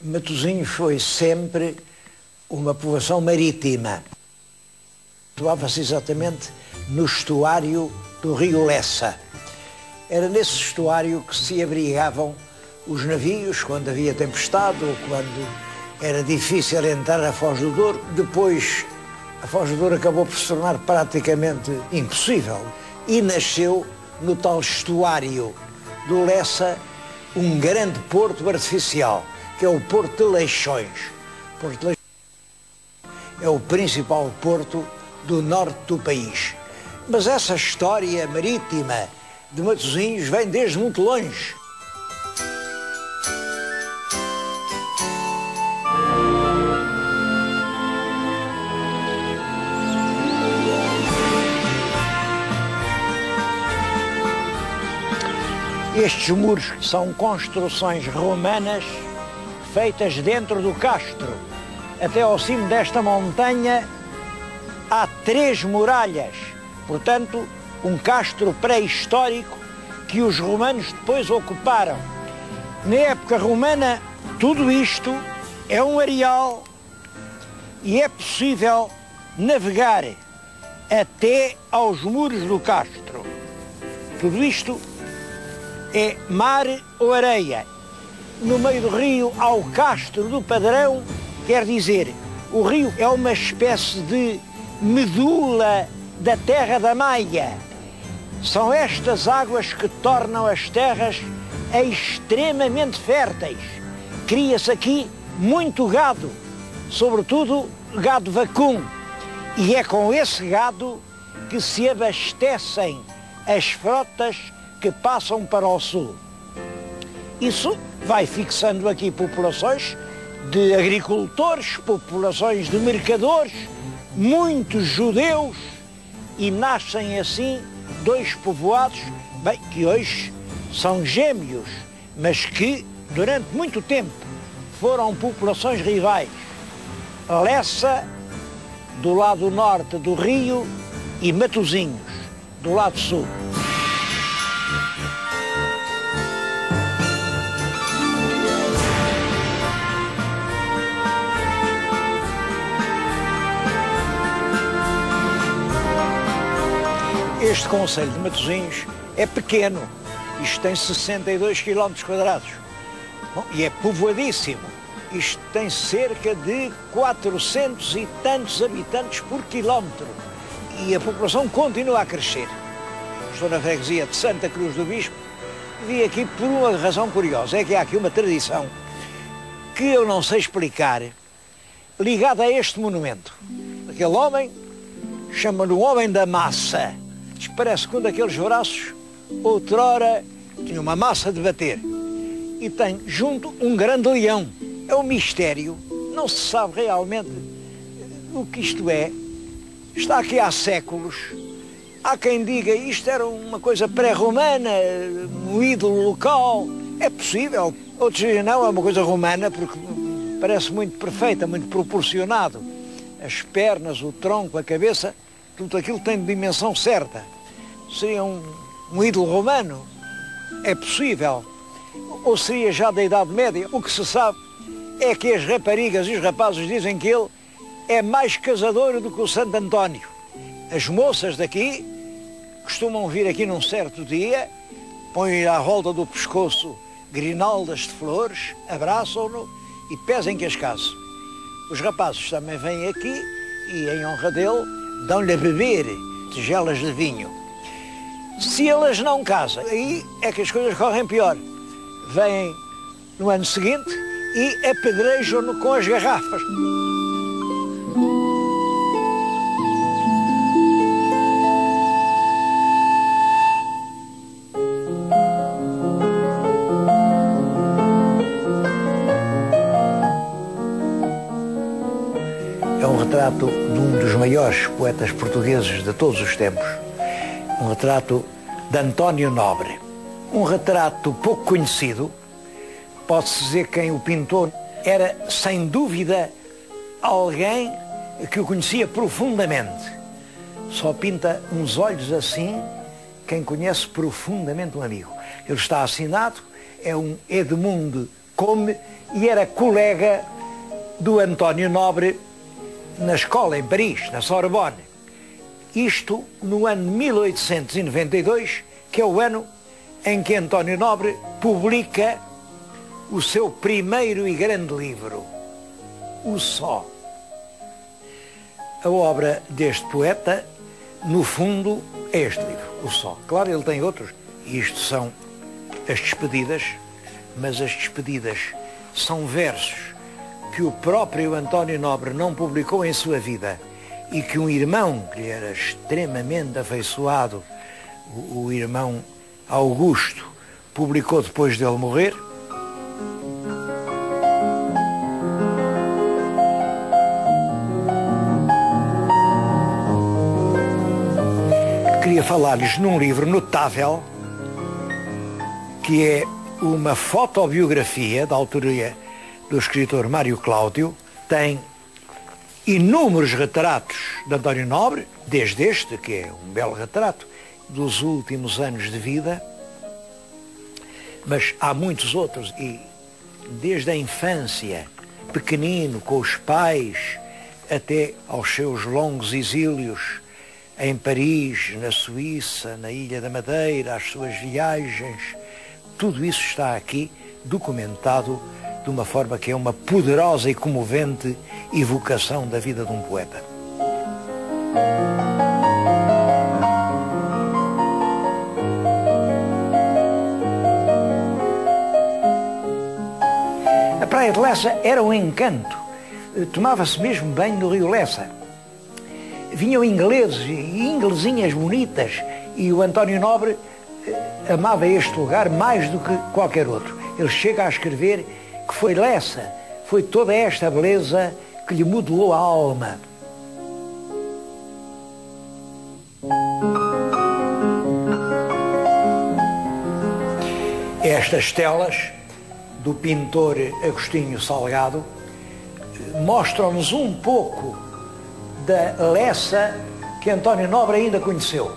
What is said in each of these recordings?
Matosinhos foi sempre uma povoação marítima. Situava-se exatamente no estuário do rio Lessa. Era nesse estuário que se abrigavam os navios quando havia tempestade ou quando era difícil entrar a Foz do Douro. Depois, a Foz do Douro acabou por se tornar praticamente impossível e nasceu no tal estuário do Lessa um grande porto artificial, que é o Porto de Leixões. Porto de Leixões é o principal porto do norte do país. Mas essa história marítima de Matosinhos vem desde muito longe. Estes muros são construções romanas feitas dentro do castro. Até ao cimo desta montanha há 3 muralhas, portanto, um castro pré-histórico que os romanos depois ocuparam. Na época romana, tudo isto é um areal e é possível navegar até aos muros do castro. Tudo isto é mar ou areia. No meio do rio há o castro do Padrão, quer dizer, o rio é uma espécie de medula da terra da Maia. São estas águas que tornam as terras extremamente férteis. Cria-se aqui muito gado, sobretudo gado vacum. E é com esse gado que se abastecem as frotas que passam para o sul. Isso vai fixando aqui populações de agricultores, populações de mercadores, muitos judeus, e nascem assim 2 povoados, bem, que hoje são gêmeos, mas que durante muito tempo foram populações rivais. Lessa, do lado norte do rio, e Matosinhos, do lado sul. Este concelho de Matosinhos é pequeno, isto tem 62 km². Bom, e é povoadíssimo, isto tem cerca de 400 e tantos habitantes por quilómetro e a população continua a crescer. Estou na freguesia de Santa Cruz do Bispo, vim aqui por uma razão curiosa, é que há aqui uma tradição que eu não sei explicar, ligada a este monumento. Aquele homem, chama-lhe o homem da massa. Parece que um daqueles braços, outrora, tinha uma massa de bater. E tem junto um grande leão. É um mistério, não se sabe realmente o que isto é. Está aqui há séculos. Há quem diga isto era uma coisa pré-romana, um ídolo local. É possível. Outros dizem não, é uma coisa romana, porque parece muito perfeita, muito proporcionado. As pernas, o tronco, a cabeça, tudo aquilo tem dimensão certa. Seria um ídolo romano? É possível. Ou seria já da Idade Média? O que se sabe é que as raparigas e os rapazes dizem que ele é mais casador do que o Santo António. As moças daqui costumam vir aqui num certo dia, põem à volta do pescoço grinaldas de flores, abraçam-no e pesem que as casam. Os rapazes também vêm aqui e, em honra dele, dão-lhe a beber tigelas de vinho. Se elas não casam, aí é que as coisas correm pior. Vêm no ano seguinte e apedrejam-no com as garrafas. É um retrato de um dos maiores poetas portugueses de todos os tempos. Um retrato de António Nobre. Um retrato pouco conhecido. Pode-se dizer que quem o pintou era, sem dúvida, alguém que o conhecia profundamente. Só pinta uns olhos assim quem conhece profundamente um amigo. Ele está assinado, é um Edmundo Come e era colega do António Nobre na escola em Paris, na Sorbonne. Isto no ano 1892, que é o ano em que António Nobre publica o seu primeiro e grande livro, O Só. A obra deste poeta, no fundo, é este livro, O Só. Claro, ele tem outros, e isto são as despedidas, mas as despedidas são versos que o próprio António Nobre não publicou em sua vida e que um irmão que lhe era extremamente afeiçoado, o irmão Augusto, publicou depois dele morrer. Queria falar-lhes num livro notável, que é uma fotobiografia da autoria do escritor Mário Cláudio. Tem inúmeros retratos de António Nobre, desde este, que é um belo retrato, dos últimos anos de vida, mas há muitos outros, e desde a infância, pequenino, com os pais, até aos seus longos exílios em Paris, na Suíça, na Ilha da Madeira, as suas viagens, tudo isso está aqui documentado de uma forma que é uma poderosa e comovente evocação da vida de um poeta. A praia de Lessa era um encanto. Tomava-se mesmo banho no rio Lessa. Vinham ingleses e inglesinhas bonitas, e o António Nobre amava este lugar mais do que qualquer outro. Ele chega a escrever que foi Lessa, foi toda esta beleza que lhe modelou a alma. Estas telas do pintor Agostinho Salgado mostram-nos um pouco da Lessa que António Nobre ainda conheceu.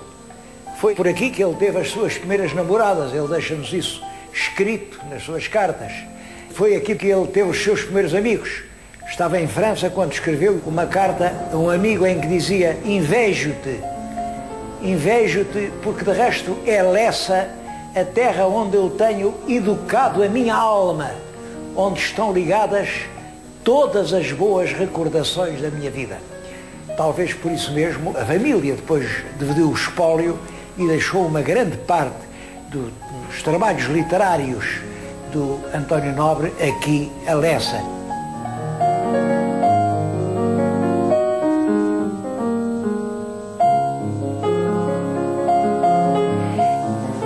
Foi por aqui que ele teve as suas primeiras namoradas, ele deixa-nos isso escrito nas suas cartas. Foi aqui que ele teve os seus primeiros amigos. Estava em França quando escreveu uma carta a um amigo em que dizia: invejo-te porque de resto é Lessa a terra onde eu tenho educado a minha alma, onde estão ligadas todas as boas recordações da minha vida. Talvez por isso mesmo a família depois dividiu o espólio e deixou uma grande parte dos trabalhos literários do António Nobre aqui a Lessa.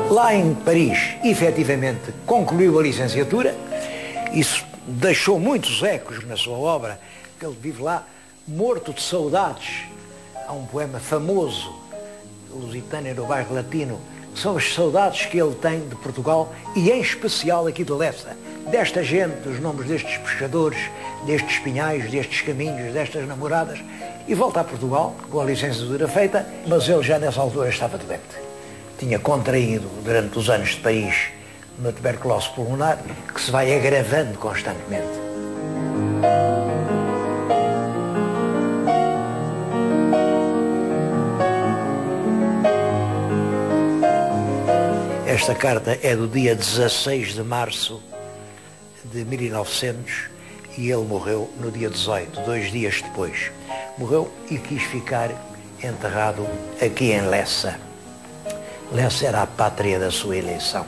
Lá em Paris, efetivamente, concluiu a licenciatura. Isso deixou muitos ecos na sua obra, que ele vive lá morto de saudades. Há um poema famoso, Lusitânia no Bairro Latino, que são as saudades que ele tem de Portugal e em especial aqui de Lessa, desta gente, dos nomes destes pescadores, destes pinhais, destes caminhos, destas namoradas, e volta a Portugal com a licenciatura feita, mas ele já nessa altura estava doente. Tinha contraído durante os anos de Paris uma tuberculose pulmonar que se vai agravando constantemente. Esta carta é do dia 16 de março de 1900 e ele morreu no dia 18, 2 dias depois. Morreu e quis ficar enterrado aqui em Lessa. Lessa era a pátria da sua eleição.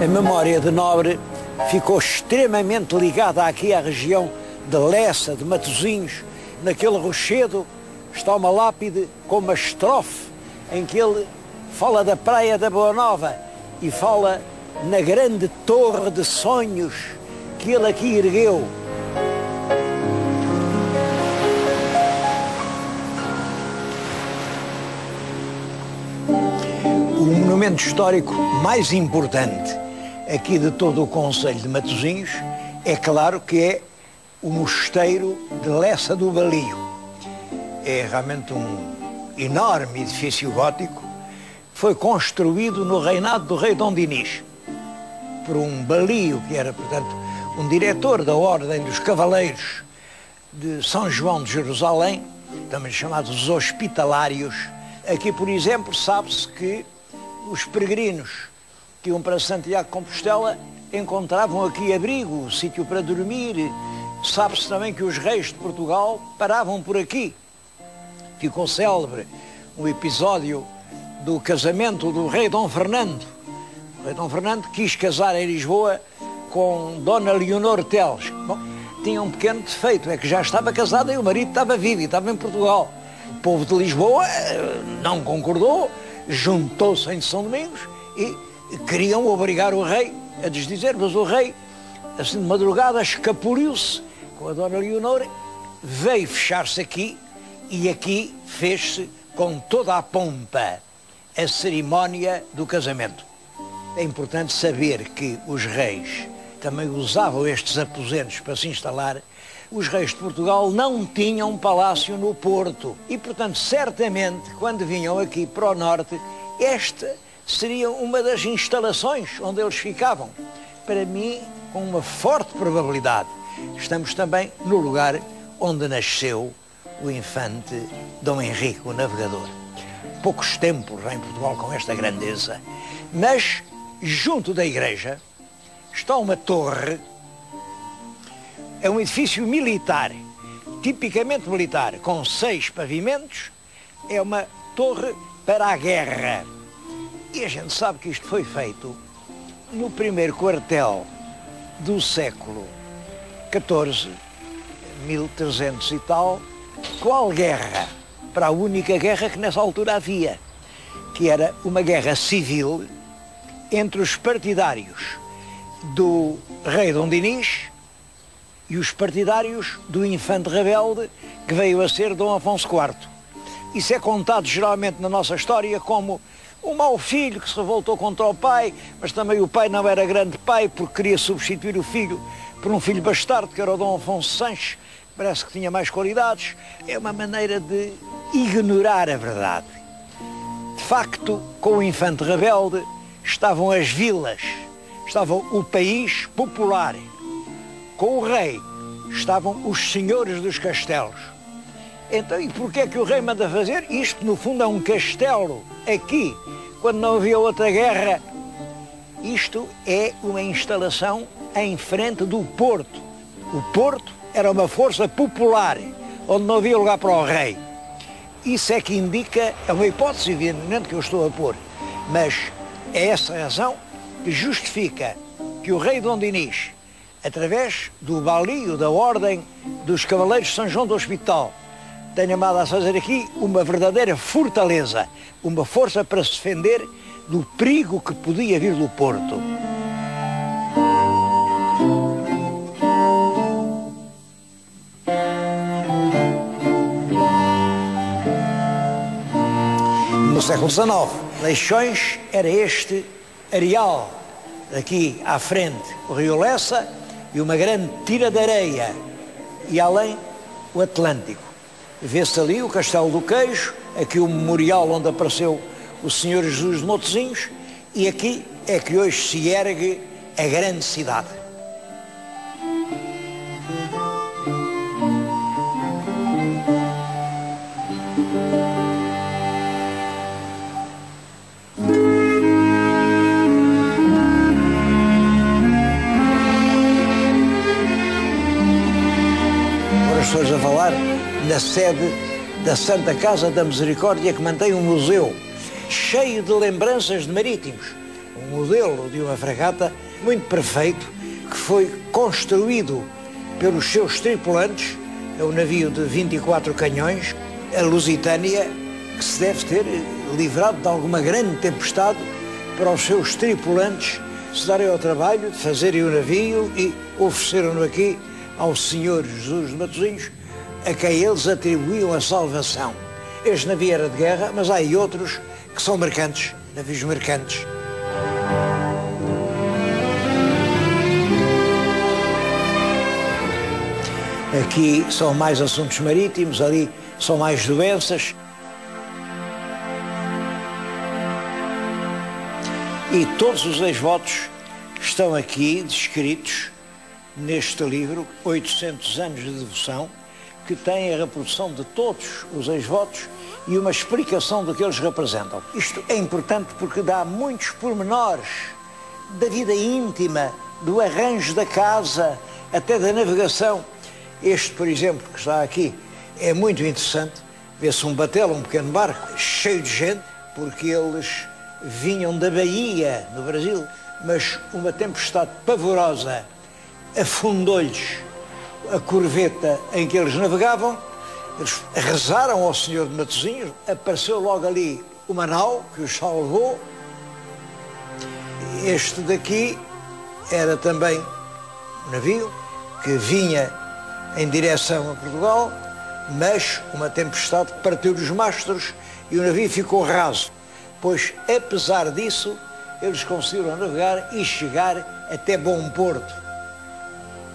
A memória de Nobre ficou extremamente ligada aqui à região de Lessa, de Matosinhos. Naquele rochedo está uma lápide com uma estrofe em que ele fala da Praia da Boa Nova e fala na grande torre de sonhos que ele aqui ergueu. O monumento histórico mais importante aqui de todo o concelho de Matosinhos é claro que é o mosteiro de Lessa do Balio. É realmente um enorme edifício gótico. Foi construído no reinado do rei Dom Dinis por um Balio, que era, portanto, um diretor da Ordem dos Cavaleiros de São João de Jerusalém, também chamados Hospitalários. Aqui, por exemplo, sabe-se que os peregrinos que iam para Santiago de Compostela encontravam aqui abrigo, sítio para dormir. Sabe-se também que os reis de Portugal paravam por aqui. Ficou célebre um episódio do casamento do rei Dom Fernando. O rei Dom Fernando quis casar em Lisboa com Dona Leonor Teles. Bom, tinha um pequeno defeito, é que já estava casada e o marido estava vivo e estava em Portugal. O povo de Lisboa não concordou, juntou-se em São Domingos e queriam obrigar o rei a desdizer, mas o rei, assim de madrugada, escapuliu-se com a Dona Leonor, veio fechar-se aqui e aqui fez-se com toda a pompa a cerimónia do casamento. É importante saber que os reis também usavam estes aposentos para se instalar. Os reis de Portugal não tinham palácio no Porto e, portanto, certamente, quando vinham aqui para o norte, esta seria uma das instalações onde eles ficavam. Para mim, com uma forte probabilidade, estamos também no lugar onde nasceu o infante Dom Henrique, o Navegador. Poucos templos em Portugal com esta grandeza, mas junto da igreja está uma torre. É um edifício militar, tipicamente militar, com 6 pavimentos. É uma torre para a guerra. E a gente sabe que isto foi feito no primeiro quartel do século XIV, 1300 e tal. Qual guerra? Para a única guerra que nessa altura havia, que era uma guerra civil entre os partidários do rei Dom Dinis e os partidários do infante rebelde que veio a ser Dom Afonso IV. Isso é contado geralmente na nossa história como um mau filho que se revoltou contra o pai, mas também o pai não era grande pai porque queria substituir o filho por um filho bastardo, que era o Dom Afonso Sanches, que parece que tinha mais qualidades. É uma maneira de ignorar a verdade. De facto, com o infante rebelde estavam as vilas, estava o país popular. Com o rei estavam os senhores dos castelos. Então, e porquê é que o rei manda fazer? Isto, no fundo, é um castelo aqui, quando não havia outra guerra. Isto é uma instalação em frente do Porto. O Porto era uma força popular, onde não havia lugar para o rei. Isso é que indica, é uma hipótese evidente que eu estou a pôr, mas é essa razão que justifica que o rei Dom Dinis, através do balio da Ordem dos Cavaleiros de São João do Hospital, tenha amado a fazer aqui uma verdadeira fortaleza, uma força para se defender do perigo que podia vir do Porto. No século XIX, Leixões era este areal, aqui à frente o rio Lessa e uma grande tira de areia, e além o Atlântico. Vê-se ali o Castelo do Queijo, aqui o memorial onde apareceu o Senhor Jesus de Matosinhos, e aqui é que hoje se ergue a grande cidade. Agora estou a falar na sede da Santa Casa da Misericórdia, que mantém um museu cheio de lembranças de marítimos. Um modelo de uma fragata muito perfeito, que foi construído pelos seus tripulantes. É um navio de 24 canhões, a Lusitânia, que se deve ter livrado de alguma grande tempestade para os seus tripulantes se darem ao trabalho de fazerem o navio e ofereceram-no aqui ao Senhor Jesus de Matosinhos, a quem eles atribuíam a salvação. Este navio era de guerra, mas há aí outros que são mercantes, navios mercantes. Aqui são mais assuntos marítimos, ali são mais doenças. E todos os ex-votos estão aqui descritos neste livro, 800 anos de devoção, que tem a reprodução de todos os ex-votos e uma explicação do que eles representam. Isto é importante porque dá muitos pormenores da vida íntima, do arranjo da casa, até da navegação. Este, por exemplo, que está aqui, é muito interessante. Vê-se um batelo, um pequeno barco, cheio de gente, porque eles vinham da Bahia, no Brasil, mas uma tempestade pavorosa afundou-lhes a corveta em que eles navegavam. Eles rezaram ao Senhor de Matosinhos, apareceu logo ali uma nau que os salvou. Este daqui era também um navio que vinha em direção a Portugal, mas uma tempestade partiu os mastros e o navio ficou raso. Pois, apesar disso, eles conseguiram navegar e chegar até Bom Porto.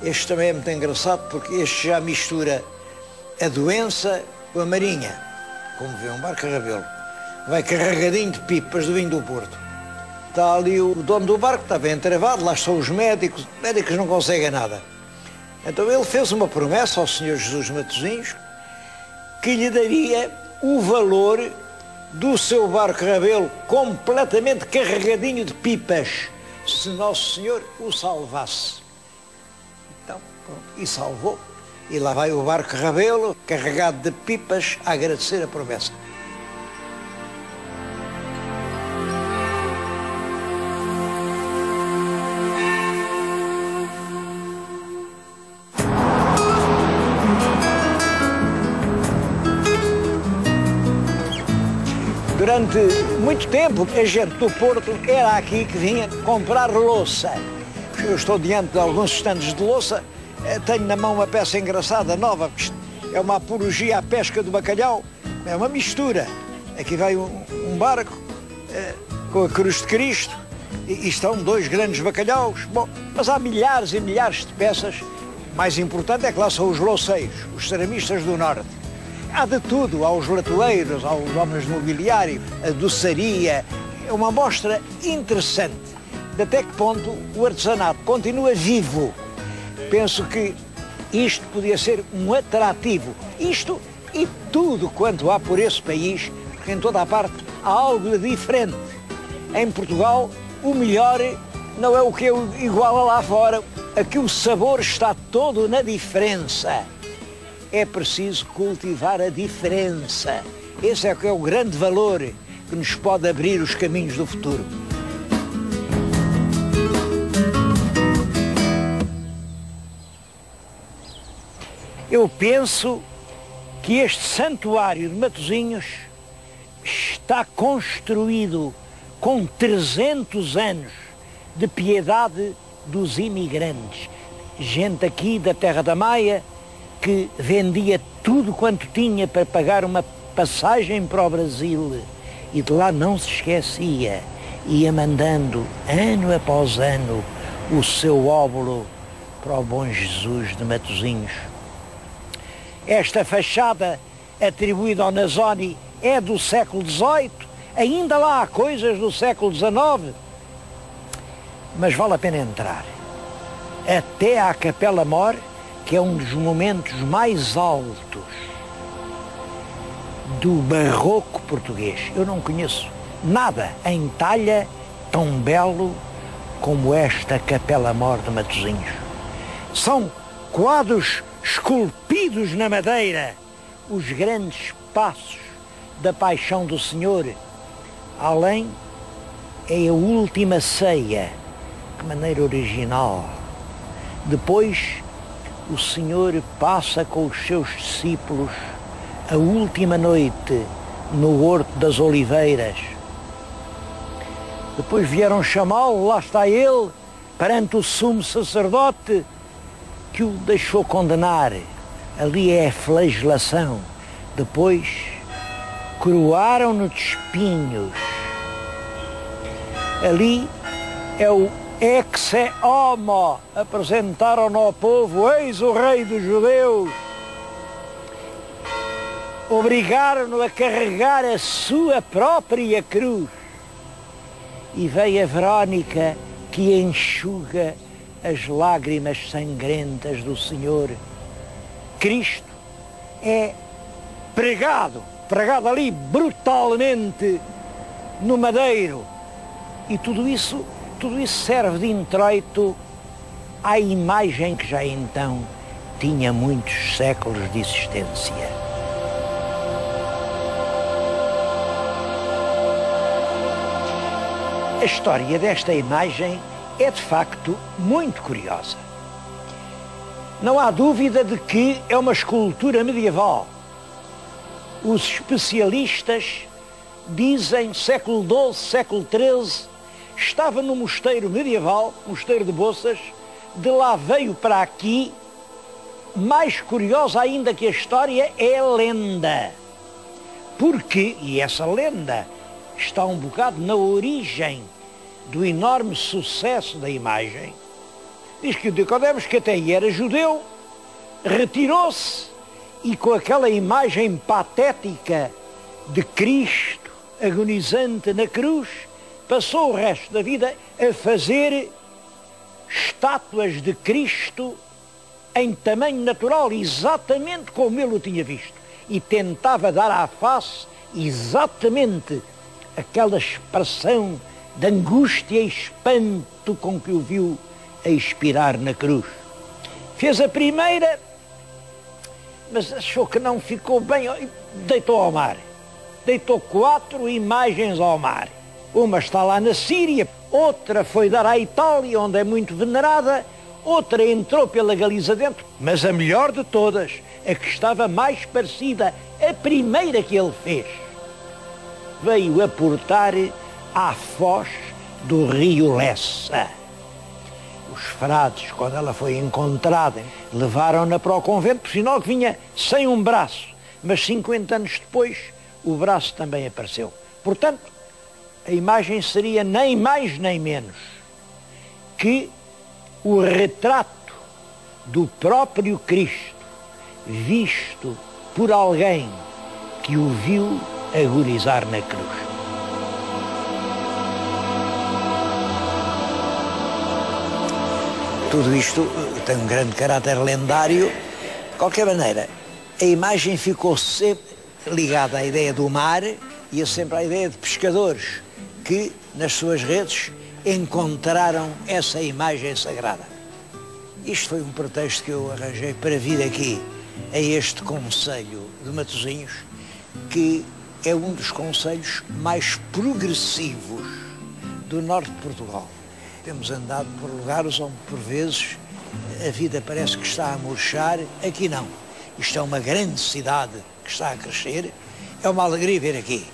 Este também é muito engraçado porque este já mistura a doença com a marinha. Como vê, um barco a rabelo. Vai carregadinho de pipas do vinho do Porto. Está ali o dono do barco, está bem travado, lá estão os médicos não conseguem nada. Então ele fez uma promessa ao Senhor Jesus de Matosinhos que lhe daria o valor do seu barco rabelo completamente carregadinho de pipas, se Nosso Senhor o salvasse. Então, pronto, e salvou. E lá vai o barco rabelo, carregado de pipas, a agradecer a promessa. Durante muito tempo, a gente do Porto era aqui que vinha comprar louça. Eu estou diante de alguns estandes de louça, tenho na mão uma peça engraçada, nova, é uma apologia à pesca do bacalhau, é uma mistura. Aqui vai um barco com a cruz de Cristo e estão dois grandes bacalhaus. Bom, mas há milhares e milhares de peças. O mais importante é que lá são os louceiros, os ceramistas do Norte. Há de tudo, há os latoeiros, há os homens de mobiliário, a doçaria. É uma amostra interessante de até que ponto o artesanato continua vivo. Penso que isto podia ser um atrativo. Isto e tudo quanto há por esse país, porque em toda a parte há algo de diferente. Em Portugal, o melhor não é o que é igual a lá fora. Aqui o sabor está todo na diferença. É preciso cultivar a diferença. Esse é que é o grande valor que nos pode abrir os caminhos do futuro. Eu penso que este santuário de Matosinhos está construído com 300 anos de piedade dos imigrantes. Gente aqui da Terra da Maia que vendia tudo quanto tinha para pagar uma passagem para o Brasil e de lá não se esquecia, ia mandando ano após ano o seu óbolo para o Bom Jesus de Matosinhos. Esta fachada atribuída ao Nasoni é do século XVIII, ainda lá há coisas do século XIX, mas vale a pena entrar. Até à Capela Mor, que é um dos momentos mais altos do barroco português. Eu não conheço nada em talha tão belo como esta Capela Mor de Matosinhos. São quadros esculpidos na madeira, os grandes passos da paixão do Senhor. Além é a última ceia, de maneira original. Depois o Senhor passa com os seus discípulos a última noite no Horto das Oliveiras. Depois vieram chamá-lo, lá está ele, perante o sumo sacerdote, que o deixou condenar. Ali é a flagelação. Depois coroaram-no de espinhos. Ali é o Exe homo, apresentaram ao povo, eis o rei dos judeus. Obrigaram-no a carregar a sua própria cruz. E veio a Verónica que enxuga as lágrimas sangrentas do Senhor. Cristo é pregado ali brutalmente no madeiro. E tudo isso serve de introito à imagem que já então tinha muitos séculos de existência. A história desta imagem é de facto muito curiosa. Não há dúvida de que é uma escultura medieval. Os especialistas dizem século XII, século XIII, estava no mosteiro medieval, mosteiro de Boças, de lá veio para aqui. Mais curiosa ainda que a história é a lenda. Porque, e essa lenda está um bocado na origem do enorme sucesso da imagem, diz que o Nicodemos, que até era judeu, retirou-se e com aquela imagem patética de Cristo agonizante na cruz, passou o resto da vida a fazer estátuas de Cristo em tamanho natural, exatamente como ele o tinha visto. E tentava dar à face exatamente aquela expressão de angústia e espanto com que o viu a expirar na cruz. Fez a primeira, mas achou que não ficou bem e deitou ao mar. Deitou 4 imagens ao mar. Uma está lá na Síria, outra foi dar à Itália, onde é muito venerada, outra entrou pela Galiza dentro, mas a melhor de todas, a que estava mais parecida, a primeira que ele fez, veio aportar à foz do rio Lessa. Os frades, quando ela foi encontrada, levaram-na para o convento, sinal que vinha sem um braço, mas 50 anos depois o braço também apareceu. Portanto, a imagem seria nem mais nem menos que o retrato do próprio Cristo, visto por alguém que o viu agonizar na cruz. Tudo isto tem um grande caráter lendário. De qualquer maneira, a imagem ficou sempre ligada à ideia do mar e sempre à ideia de pescadores que, nas suas redes, encontraram essa imagem sagrada. Isto foi um pretexto que eu arranjei para vir aqui a este concelho de Matosinhos, que é um dos concelhos mais progressivos do norte de Portugal. Temos andado por lugares onde, por vezes, a vida parece que está a murchar. Aqui não. Isto é uma grande cidade que está a crescer. É uma alegria vir aqui.